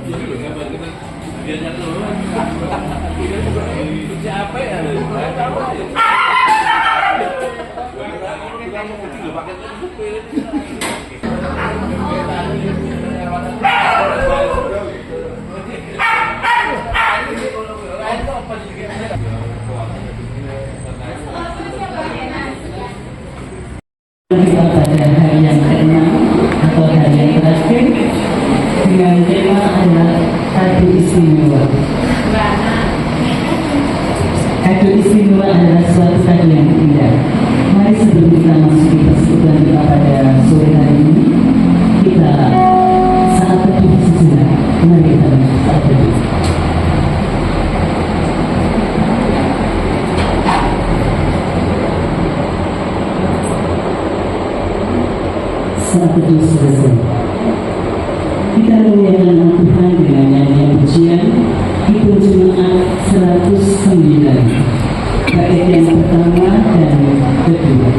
Siapa ya? Kita pada hari yang ke-6 atau hari yang terakhir dengan tema adalah kado istimewa. Kado istimewa adalah suatu kado yang indah. Mari sebelum kita masuk di persekutuan kita pada sore hari ini, kita saat teduh sejenak. Mari kita saat teduh. Saat teduh selesai, kita memuliakan Tuhan dengan nyanyian pujian Himne Jemaat 109 bait yang pertama dan kedua.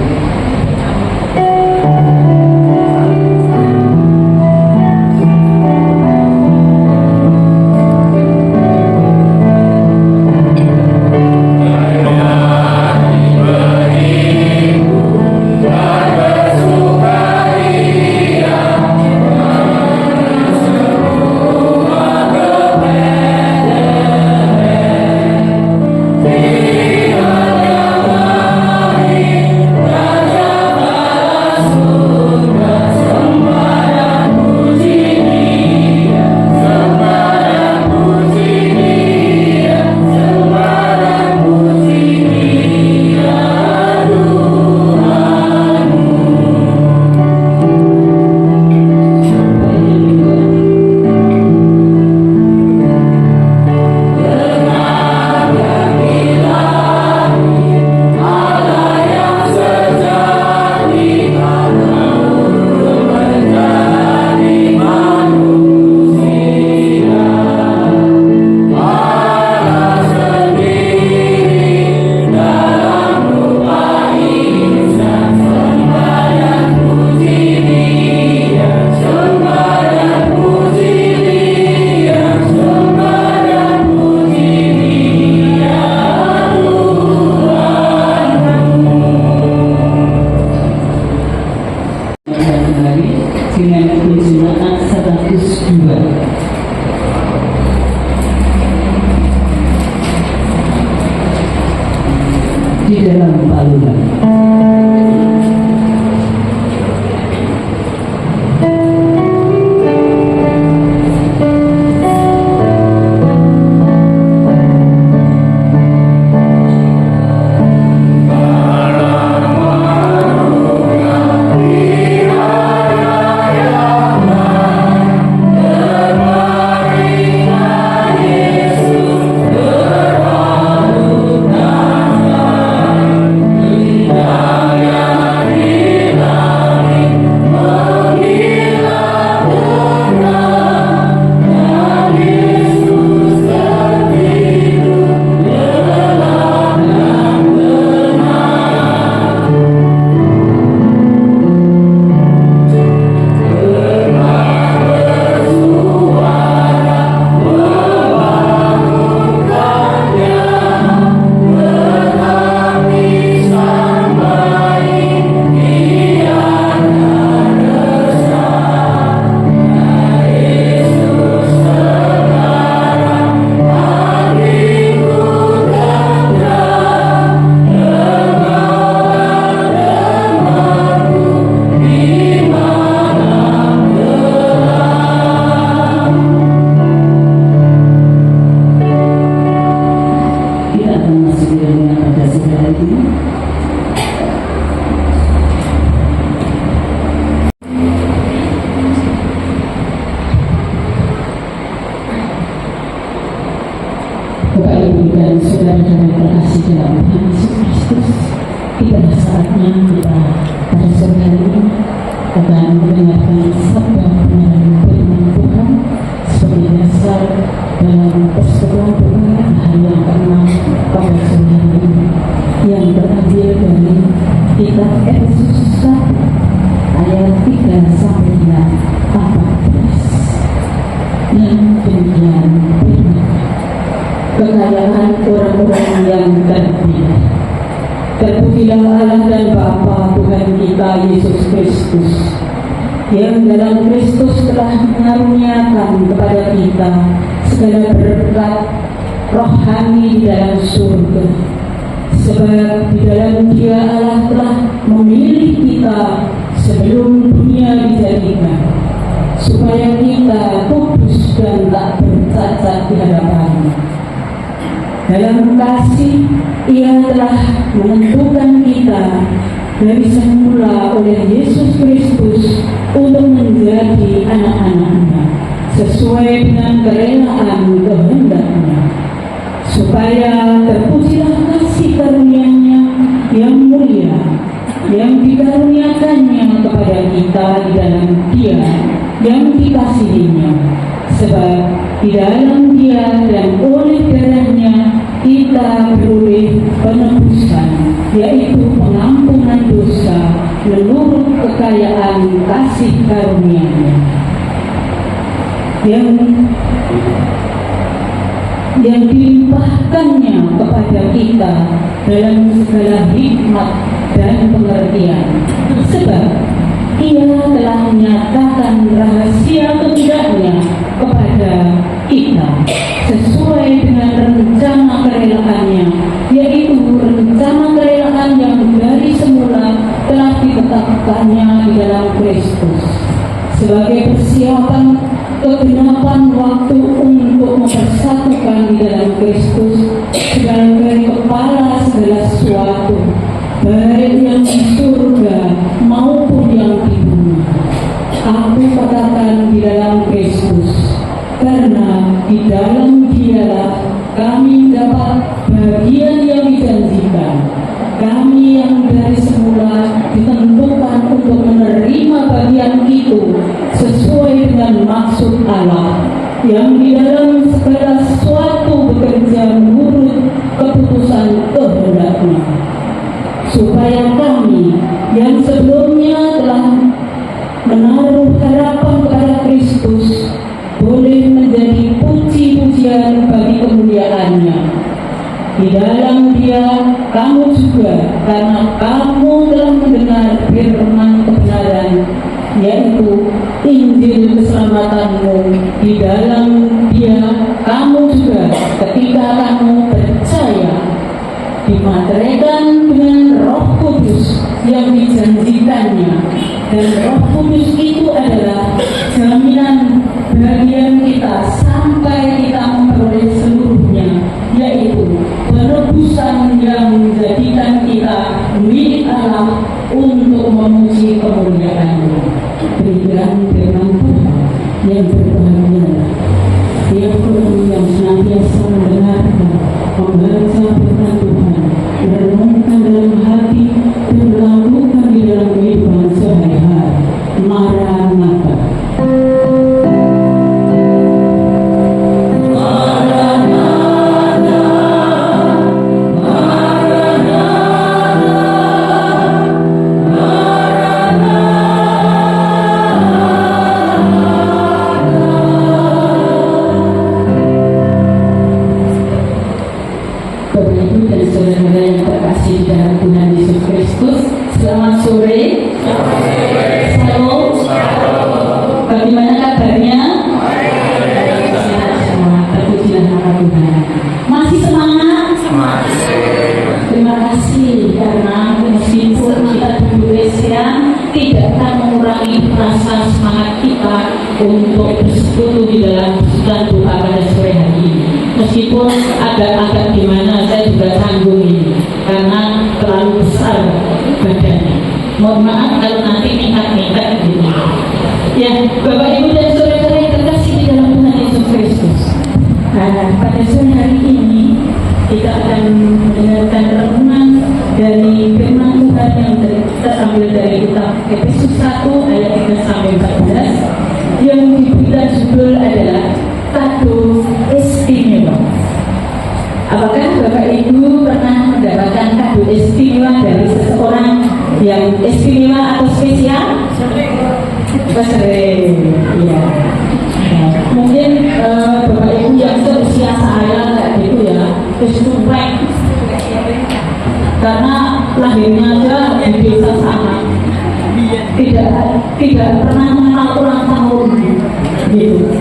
Dengan Jemaat 102 di dalam palungan. Bapak Ibu dan saudara-saudara terkasih dalam Tuhan Yesus Kristus, tiba saatnya kita pada sore hari ini akan mendengarkan sabda pengenalan firman Tuhan sebagai dasar dalam persekutuan doa hari yang ke-6 pada sore hari ini yang terambil dari kitab Efesus 1 ayat 3 sampai 14 dan kekayaan orang-orang yang terpilih. Terpujilah Allah dan Bapa Tuhan kita Yesus Kristus, yang dalam Kristus telah mengaruniakan kepada kita segala berkat rohani di dalam surga. Sebab di dalam Dia Allah telah memilih kita sebelum dunia dijadikan, supaya kita kudus dan tak bercacat di hadapan-Nya. Dalam kasih Ia telah menentukan kita dari semula oleh Yesus Kristus untuk menjadi anak-anak-Nya sesuai dengan kerelaan kehendak-Nya, supaya terpujilah kasih karunia-Nya yang mulia yang dikaruniakannya kepada kita di dalam Dia yang dikasihinya. Sebab di dalam Dia dan oleh darah-Nya kita beroleh penebusan, yaitu pengampunan dosa menurut kekayaan kasih karunia-Nya yang dilimpahkannya kepada kita dalam segala hikmat dan pengertian. Sebab Ia telah menyatakan rahasia kehendaknya kepada kita sesuai dengan rencana kerelaan-Nya, yaitu rencana kerelaan yang dari semula telah ditetapkannya di dalam Kristus sebagai persiapan kegenapan waktu untuk mempersatukan di dalam Kristus sebagai kepala segala sesuatu, baik yang di surga maupun yang di bumi. Aku katakan di dalam Kristus, karena di dalam Dialah kami dapat bagian yang dijanjikan. Kami yang dari semula ditentukan untuk menerima bagian itu sesuai dengan maksud Allah, yang di dalam segala sesuatu bekerja menurut keputusan kehendak-Nya, supaya kami yang sebelumnya telah menaruh harapan kepada Kristus boleh menjadi puji-pujian bagi kemuliaan-Nya. Di dalam Dia kamu juga, karena kamu telah mendengar firman kebenaran, yaitu Injil keselamatanmu. Di dalam Dia kamu juga, ketika kamu percaya, dimateraikan dengan Roh Kudus yang dijanjikannya. Dan Roh Kudus itu adalah jaminan bagian kita sampai kita memperoleh seluruhnya, yaitu penebusan yang menjadikan kita milik Allah untuk memuji kemuliaan-Nya. Berikan firman Tuhan yang berbahagia, tiap orang yang senantiasa mendengarkan, membaca firman Tuhan, merenungkan dalam hati dan melakukan di dalam kehidupan sehari-hari. Maranatha. Bapak Ibu dan saudara yang terkasih di dalam Tuhan Yesus Kristus, selamat sore. Salam. Bagaimana kabarnya? Sehat semua. Terpujilah nama Tuhan. Masih semangat? Terima kasih karena meskipun kita berdua siang tidak akan mengurangi rasa semangat kita untuk bersekutu di dalam persekutuan doa pada sore hari ini. Meskipun agak-agak gimana, saya juga tanggung ini karena terlalu besar badannya. Mohon maaf kalau nanti mingkat-mingkat gitu. Ya, Bapak Ibu dan saudara yang terkasih di dalam Tuhan Yesus Kristus. Pada sore hari ini kita akan mendengarkan renungan dari firman Tuhan yang terambil dari kitab Efesus 1 ayat 3 sampai 14 yang diberikan judul adalah kado istimewa. Apakah Bapak Ibu pernah mendapatkan kado istimewa dari seseorang yang istimewa atau spesial? Sering, ya. Mungkin Bapak Ibu yang seusia saya kayak gitu ya, karena lahirnya aja di desa sana, tidak pernah mengenal ulang tahun gitu.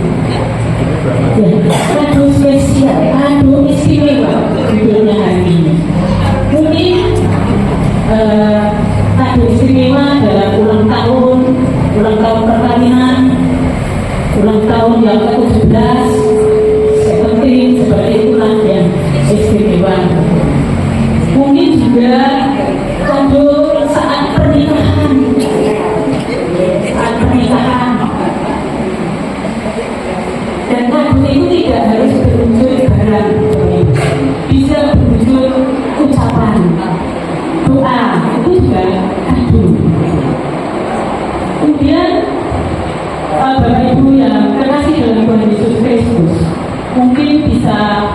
Ya, kado spesial, kado istimewa judulnya hari ini. Mungkin kado istimewa adalah ulang tahun perkawinan, ulang tahun yang ke-17, seperti itulah yang istimewa. Mungkin juga kado saat pernikahan. Dan kado itu tidak harus berwujud barang, bisa berwujud ucapan, doa, itu juga kado. Kemudian Bapak Ibu yang terkasih dalam Tuhan Yesus Kristus, mungkin bisa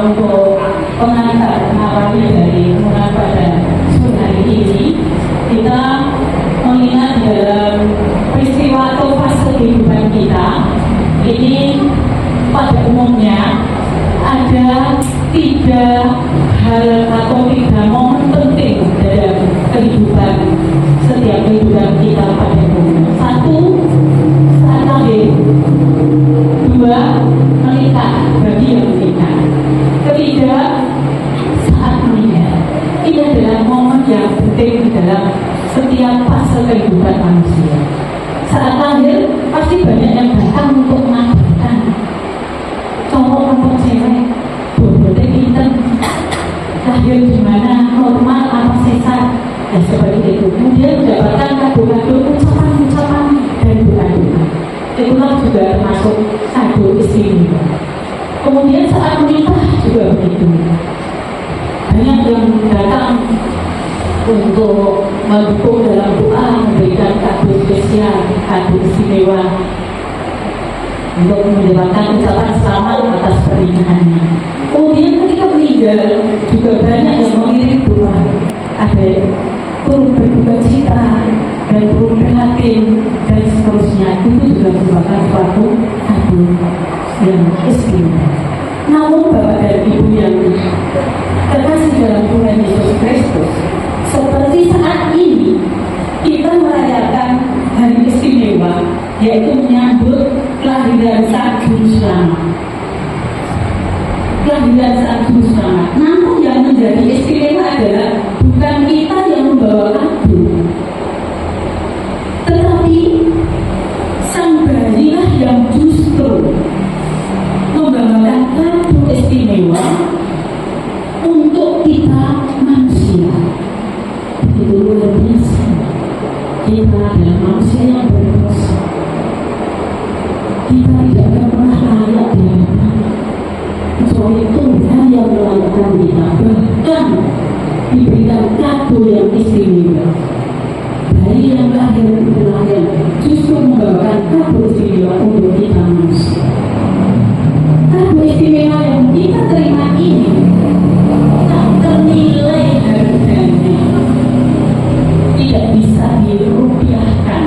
untuk pengantar awalnya dari mulai pada sore hari ini, kita mengingat dalam peristiwa atau fase kehidupan kita ini pada umumnya ada 3 hal atau 3 momen penting dalam kehidupan setiap kehidupan kita pada umumnya. 1, saat lahir. 2, menikah bagi yang menikah. 3, saat meninggal. Ini adalah momen yang penting dalam setiap fase kehidupan manusia. Saat lahir pasti banyak yang datang untuk mengabarkan cowok atau cewek, bobotnya pinter, lahir di mana, normal apa sesar, dan seperti itu. Kemudian mendapatkan kado-kado ucapan-ucapan dan doa-doa. Itulah juga termasuk kado istimewa. Kemudian saat menikah juga begitu. Banyak yang datang untuk mendukung dalam doa, memberikan kado spesial, kado istimewa untuk mendapatkan ucapan selamat atas pernikahannya. Kemudian ketika meninggal juga banyak yang mengirim doa, ada turut berduka cita dan turut prihatin dan seterusnya. Itu juga merupakan suatu kado yang istimewa. Namun Bapak dan Ibu yang terkasih dalam Tuhan Yesus Kristus, seperti saat ini kita merayakan hari istimewa, yaitu menyambut kelahiran Sang Juru Selamat. Kelahiran Sang Juru Selamat. Namun yang menjadi istimewa adalah bukan kita yang membawa kado, tetapi sang bayilah yang justru membawakan kado istimewa untuk kita manusia. Itu luar biasa. Kita adalah manusia yang berdosa. Kita tidak akan pernah layak di hadapan kecuali Tuhan yang melakukan kita, bahkan diberikan kado yang istimewa. Bayi yang lahir justru membawakan kado istimewa untuk kita manusia. Kado istimewa yang kita terima ini tak ternilai harganya, tidak bisa dirupiahkan,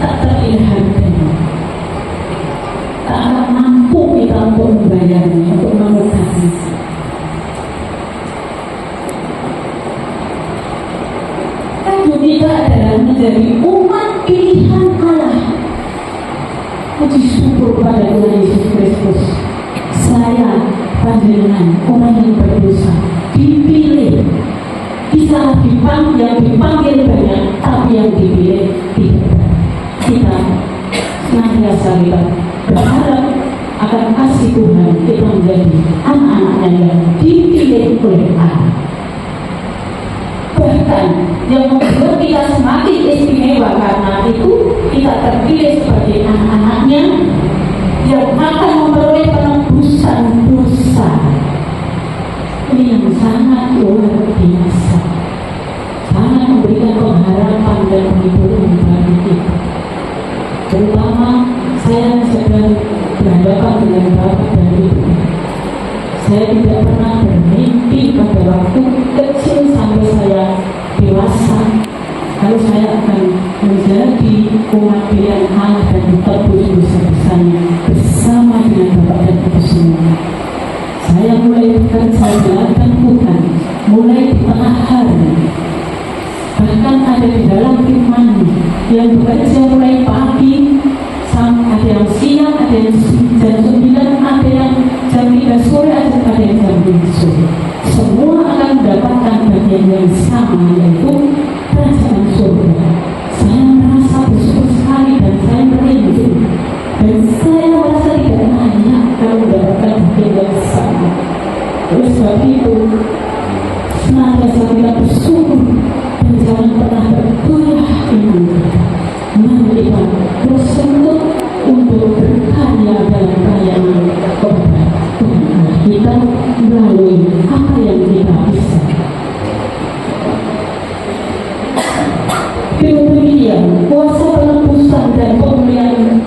tak ternilai harganya, tak akan mampu kita untuk membayarnya, untuk menukarnya. Kado kita adalah menjadi umat pilihan Allah. Puji syukur pada Tuhan Yesus Kristus. Saya, panjenengan, orang yang berdosa, dipilih. Bisa dipanggil banyak, tapi yang dipilih tidak. Kita senantiasa kita berharap akan kasih Tuhan, kita menjadi anak-anaknya yang dipilih oleh Allah. Bahkan yang membuat kita semakin istimewa karena itu kita terpilih sebagai anak-anaknya yang akan memperoleh penebusan dosa. Ini yang sangat luar biasa, sangat memberikan pengharapan dan penghiburan bagi kita. Terutama saya sedang berhadapan dengan Bapak dan Ibu. Saya tidak pernah bermimpi pada waktu kecil sampai saya dewasa, lalu saya akan menjadi umat pilihan Allah dan ditebus dosa-dosanya bersama dengan Bapak dan Ibu semua. Saya mulai bekerja di hadapan Tuhan bekerja mulai pagi, ada yang siang, ada yang jam 9, ada yang jam 3 sore, ada yang jam 7 sore. Semua akan mendapatkan bagian yang sama, yaitu kerajaan surga. Saya merasa bersyukur sekali dan saya merindu, dan saya merasa tidak layak kalau mendapatkan bagian yang sama. Oleh sebab itu, senantiasa kita bersyukur dan jangan pernah bergoyah iman kita. Mari kita bersemangat untuk berkarya dalam pelayanan kepada Tuhan kita melalui apa yang kita bisa. Demikian, kuasa penebusan dan pemulihan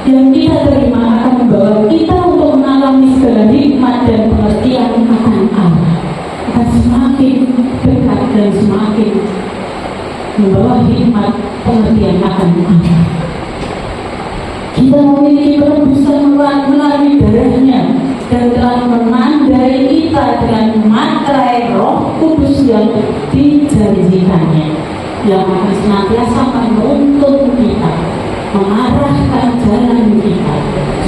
yang kita terima akan membawa kita untuk mengalami segala hikmat dan pengertian akan Allah. Akan semakin dekat dan semakin membawa hikmat pengertian akan Allah. Kita memiliki penebusan melalui darahnya dan telah menandai kita dengan materai Roh Kudus yang dijanjikannya, yang akan senantiasa menuntun kita, mengarahkan jalan kita,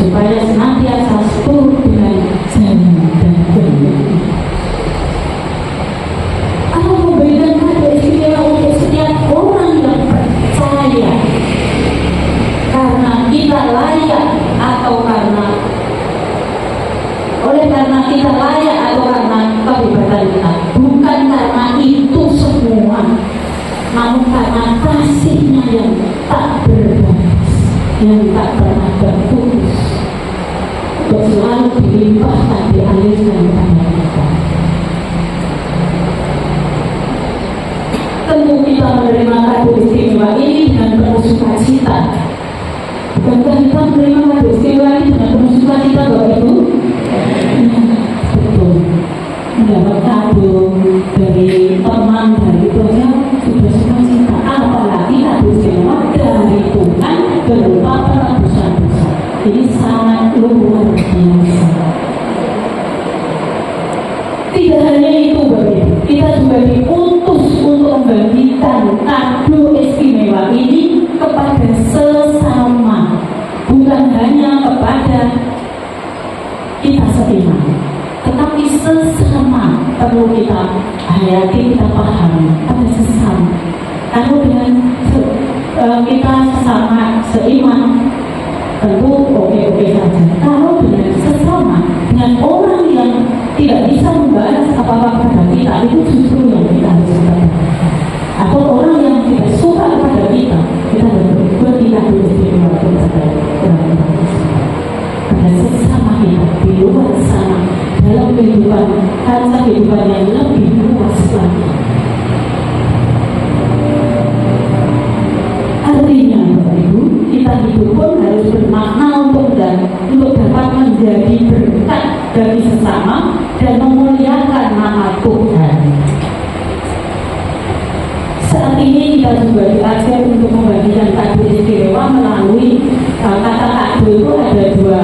supaya senantiasa seturut dengan jalan dan kebenaran. Allah memberikan kado istimewa untuk setiap orang yang percaya, karena kita layak atau karena kita layak atau karena kehebasan kita, bukan karena itu semua, namun karena kasihnya yang tak berbatas, yang tak pernah berputus, untuk selalu dilimpahkan, dialirkan kepada kita. Tentu kita menerima kado istimewa ini dengan penuh sukacita. Bukankah kita menerima kado istimewa ini dengan penuh sukacita, Bapak Ibu? Betul. Mendapat kado dari teman, dari keluarga, sudah sukacita. Apalagi kado istimewa dari Tuhan berupa penebusan dosa. Ini sangat luar biasa. Tidak hanya itu, Bapak Ibu, kita juga diutus untuk membagikan kado istimewa ini kepada sesama, bukan hanya kepada kita seiman, tetapi sesama perlu kita hayati, kita pahami pada sesama. Kalau dengan kita sesama seiman, tentu oke-oke saja. Kalau dengan sesama, dengan orang yang tidak bisa membalas apa-apa kepada kita, itu justru yang kita harus katakan. Atau orang yang tidak suka kepada kita harus berbuat tidak istimewa kepada orang-orang pada sesama kita di luar sana, dalam kehidupan yang lebih luas lagi. Artinya, Bapak Ibu, kita hidup pun harus bermakna untuk dapat menjadi berkat bagi sesama dan memuliakan nama Tuhan. Saat ini kita juga diajar untuk membagikan kado istimewa melalui kata kado itu ada dua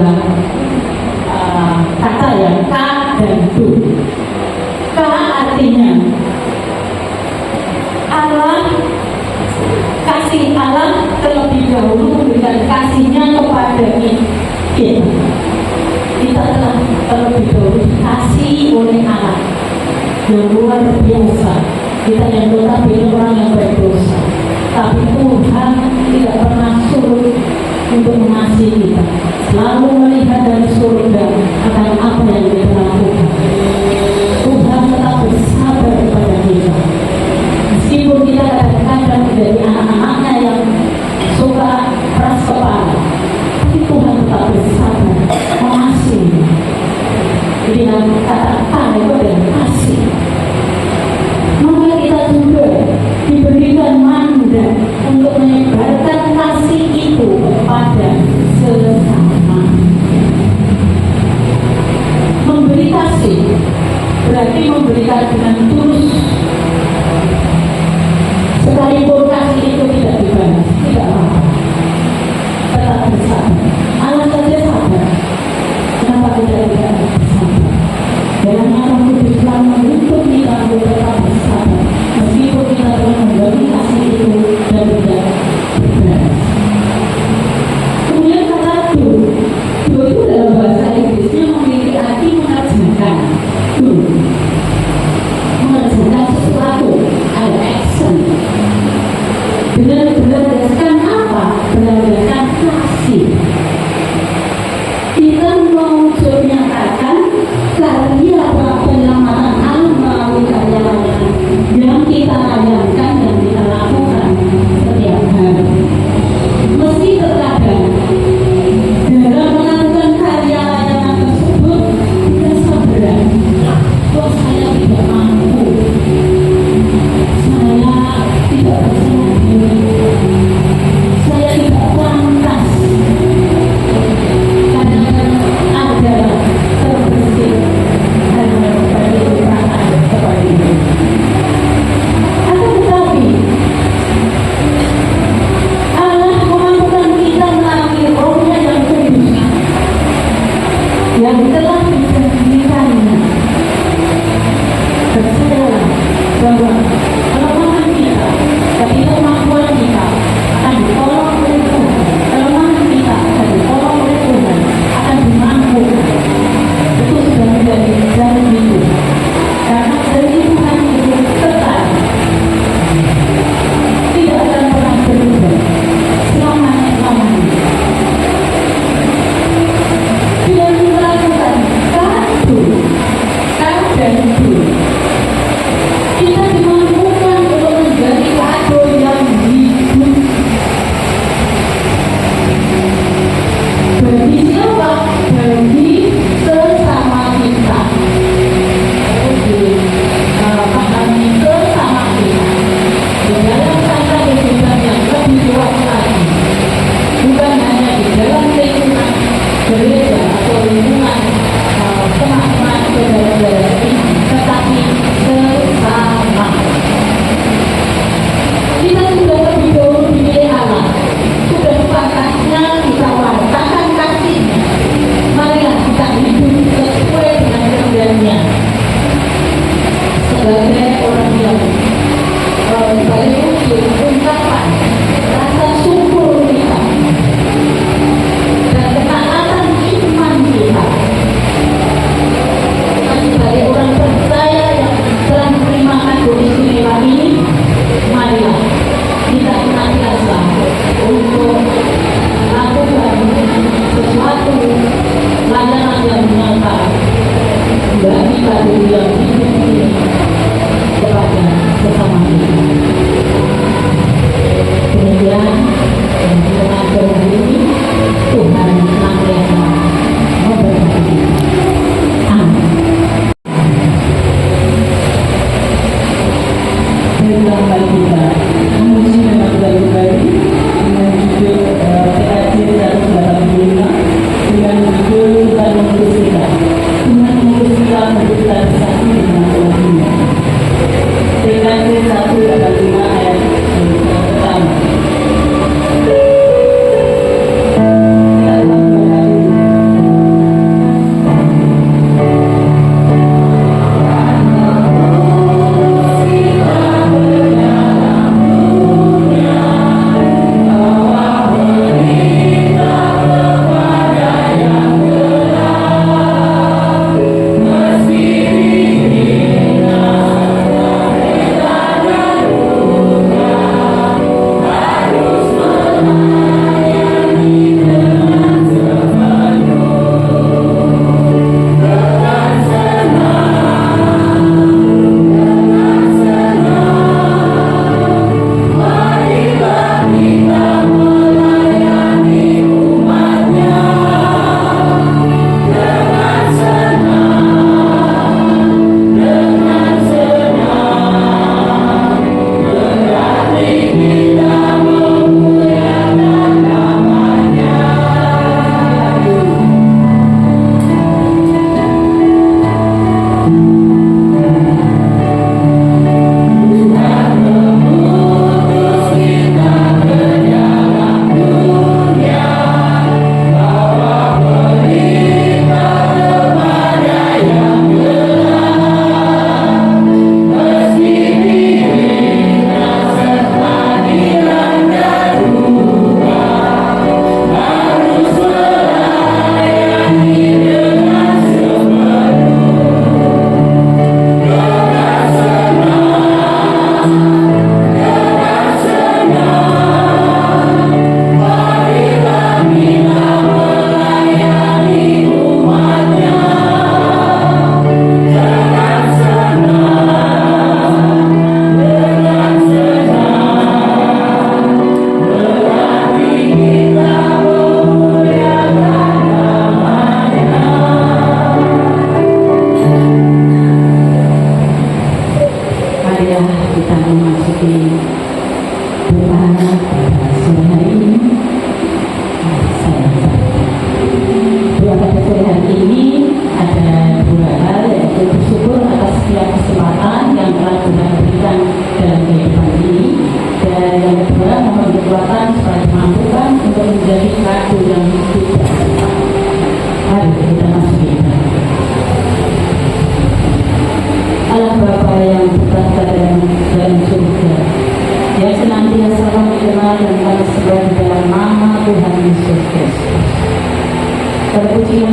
kata, ya, K dan Du. K artinya Allah, kasih Allah terlebih dahulu memberikan kasihnya kepada kita. Kita telah terlebih dahulu dikasihi oleh Allah yang luar biasa. Kita yang notabene orang yang berdosa, tapi Tuhan tidak pernah surut untuk mengasihi kita, selalu melihat dari surga akan apa yang kita lakukan. Tuhan tetap bersabar kepada kita, meskipun kita kadang-kadang menjadi anak-anaknya yang suka keras kepala, tapi Tuhan tetap bersabar mengasihi. Jadi kata-kata itu adalah kasih. Maka kita juga diberikan mandat untuk menyebarkan kasih itu kepada sesama. kita mau menyatakan karya penyelamatan alam melalui karya layanan yang kita layankan dan kita lakukan setiap hari. Meski terkadang dalam melakukan karya layanan tersebut terasa berat, kok saya tidak mampu, saya tidak percaya diri, saya tidak pantas. Kadang-kadang ada terbesit hanya pada perasaan seperti itu. Akan tetapi Allah memampukan kita melalui Roh-Nya yang kudus yang telah dijanjikannya. Percayalah bahwa kelemahan kita dan kemampuan kita akan ditolong oleh Tuhan. Kelemahan kita akan ditolong oleh Tuhan, akan dimampukan. Itu sudah menjadi janji Tuhan. Karena janji Tuhan itu tetap tidak akan pernah berubah selama-lamanya. Dengan melakukan kado itu, kita dimampukan untuk menjadi kado yang hidup. Bagi siapa? Bagi sesama kita. Maknanya sesama kita. Di dalam tanda kehidupan yang lebih luas lagi. Bukan hanya di dalam lingkungan gereja atau lingkungan teman-teman saudara-saudara kita, tetapi sesama. Kita sudah lebih dahulu dipilih Allah, sudah sepatutnya kita wartakan kasih-Nya. Marilah kita hidup sesuai dengan kehendaknya sebagai orang yang sebagai ungkapan rasa syukur kita dan ketaatan iman kita. Kita sebagai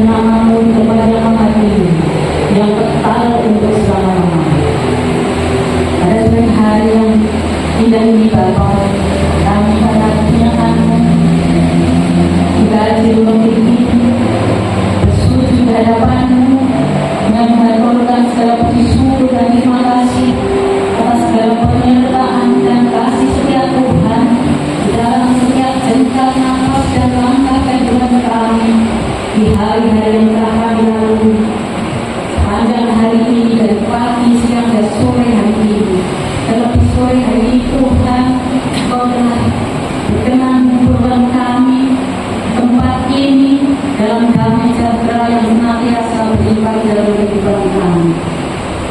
dan namamu kepada nama ini yang kekal untuk selama-lamanya. Pada sore hari yang indah ini Bapa, kami pada kenyataanmu kita jiwa ini bersujud di hadapanmu yang mengaturkan segala puji syukur dan terima kasih atas segala penyertaan dan kasih setia Tuhan di dalam setiap jengkal nafas dan langkah kehidupan kami di hari-hari yang telah kami lalui sepanjang hari ini dari pagi, siang, dan sore hari ini. Terlebih sore hari ini Tuhan, Engkau telah berkenan mengumpulkan kami tempat ini dalam damai sejahtera yang senantiasa berlimpah dalam kehidupan kami.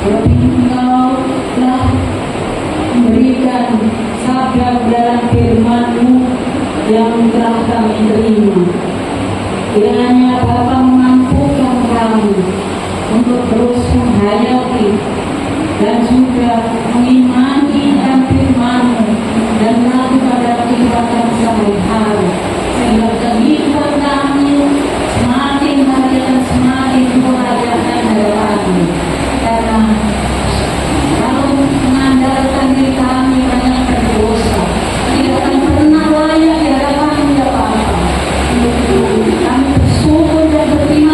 Terlebih Engkau telah memberikan sabda dalam firman-Mu yang telah kami terima. Kiranya Bapa memampukan kami untuk terus menghayati dan juga mengimani dan firman-Mu dan melakukan dalam kehidupan kami sehari-hari, sehingga kehidupan kami semakin hari dan semakin membahagiakan hadapan-Mu. Karena kalau mengandalkan diri kami banyak berdosa, tidak akan pernah layak di hadapan-Mu ya Bapa. Kami bersyukur dan berterima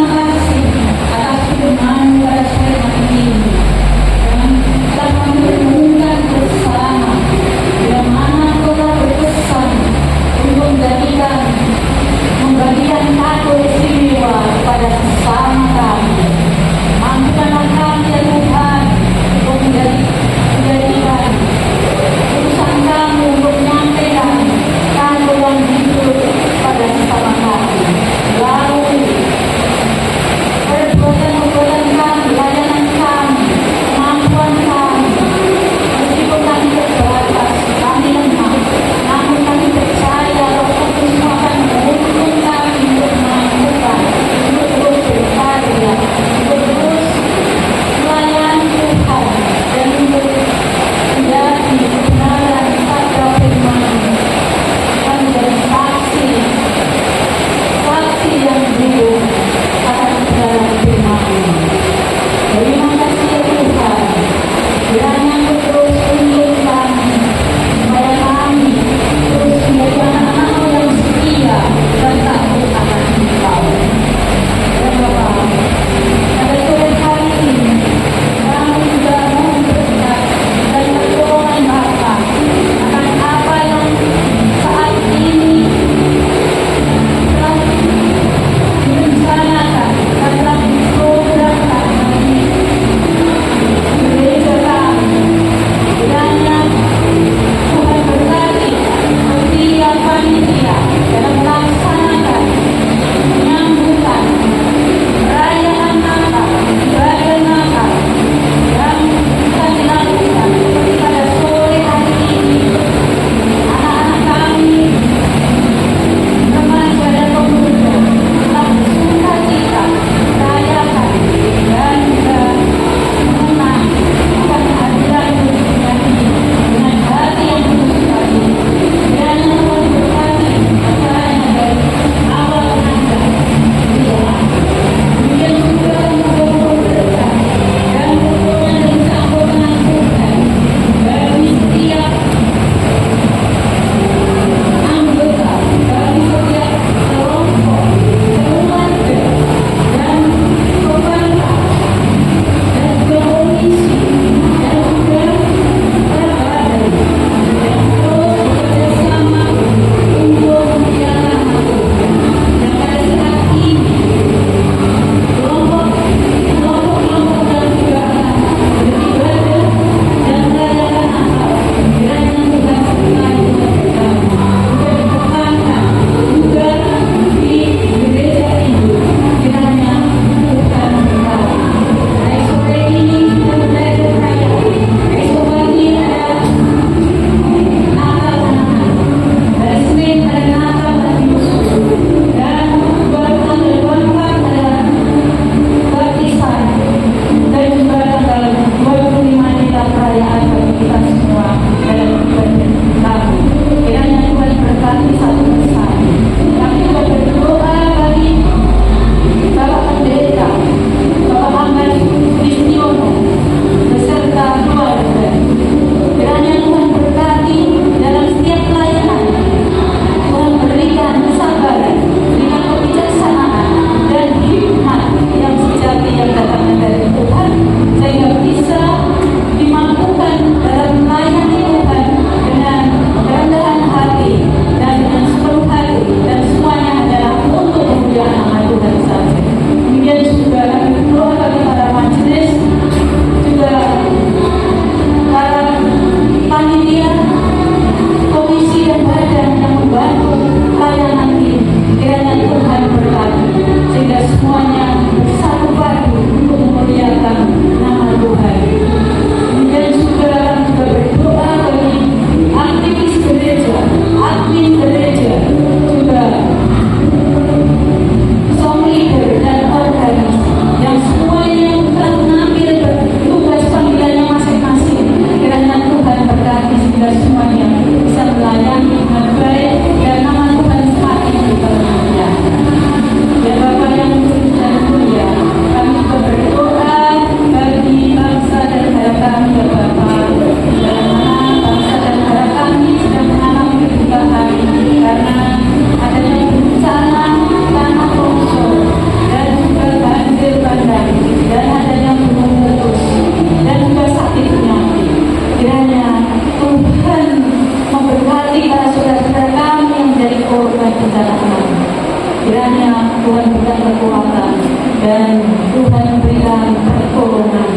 dan Tuhan berikan pertolongan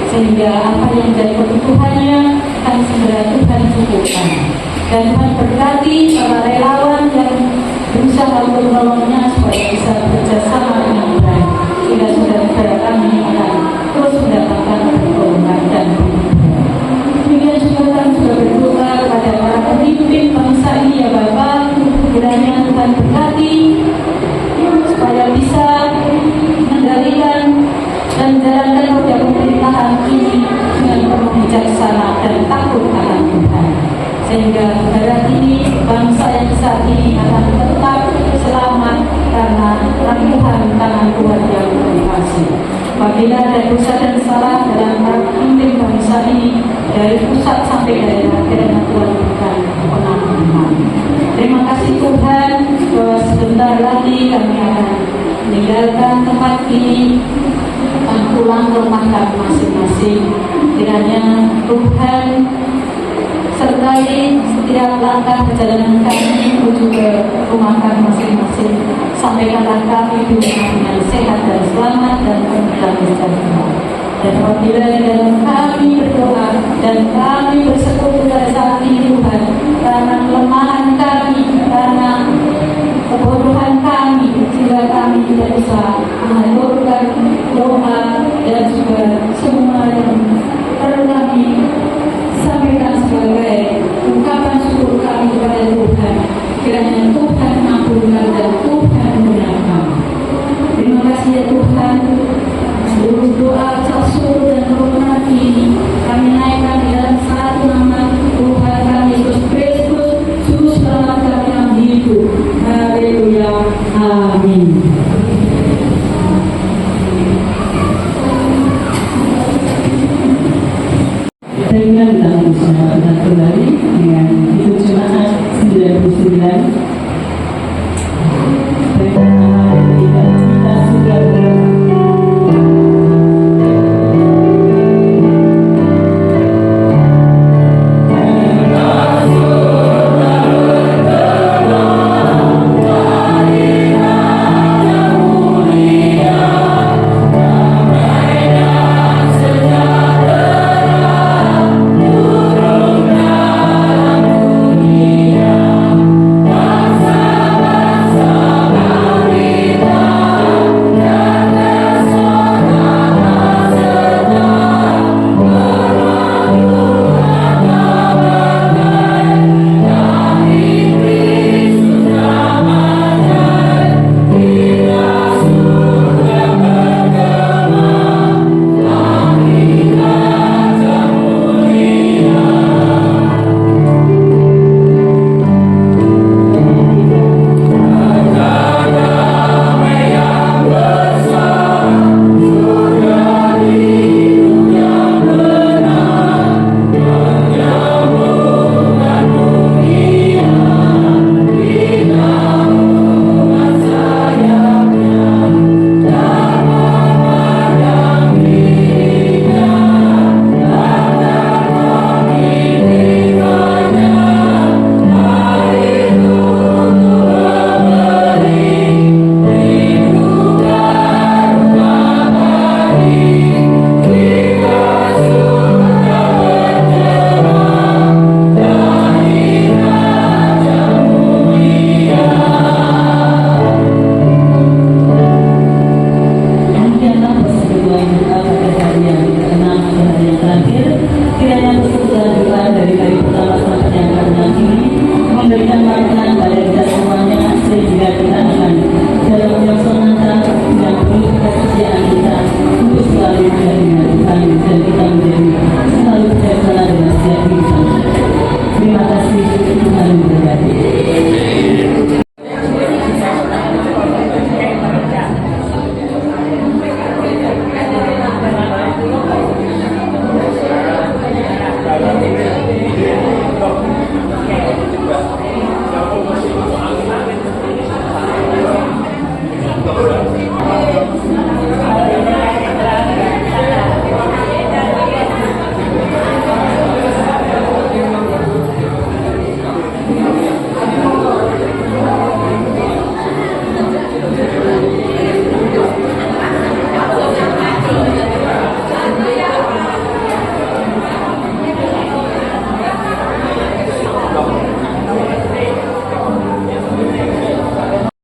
sehingga apa yang jadi kebutuhannya akan segera Tuhan cukupkan. Dan Tuhan berkati para relawan yang berusaha untuk menolongnya supaya bisa bekerjasama dengan baik, sehingga saudara-saudara kami akan terus mendapatkan pertolongan dan perlindungan. Demikian juga kami juga berdoa kepada para pemimpin bangsa ini ya Bapak, kiranya Tuhan berkati supaya bisa mengendalikan dan menjalankan roda pemerintahan ini dengan penuh bijaksana dan takut akan Tuhan, sehingga negara ini, bangsa yang saat ini akan tetap selamat karena rangkuman tangan Tuhan yang berkuasa. Apabila ada dosa dan salah dalam pemimpin bangsa ini dari pusat sampai daerah, kiranya Tuhan berikan pengampunan. Terima kasih Tuhan bahwa sebentar lagi kami akan meninggalkan tempat ini dan pulang ke rumah kami masing-masing. Kiranya Tuhan sertai setiap langkah perjalanan kami menuju ke rumah kami masing-masing. Sampaikanlah kami dengan sehat dan selamat dan penuh sejahtera. Dan apabila di dalam kami berdoa dan kami bersekutu pada saat ini Tuhan, karena kelemahan kami, karena kebodohan kami, sehingga kami tidak bisa mengaturkan doa dan juga semua yang perlu kami sampaikan sebagai ungkapan syukur kami kepada Tuhan. Kiranya Tuhan ampunkan dan Tuhan mendengarkan. Terima kasih ya Tuhan. Seluruh doa, syukur dan permohonan ini kami naikkan di dalam satu nama Tuhan kami Yesus Kristus, Juru Selamat kami yang hidup. Haleluya. Amin. Dengan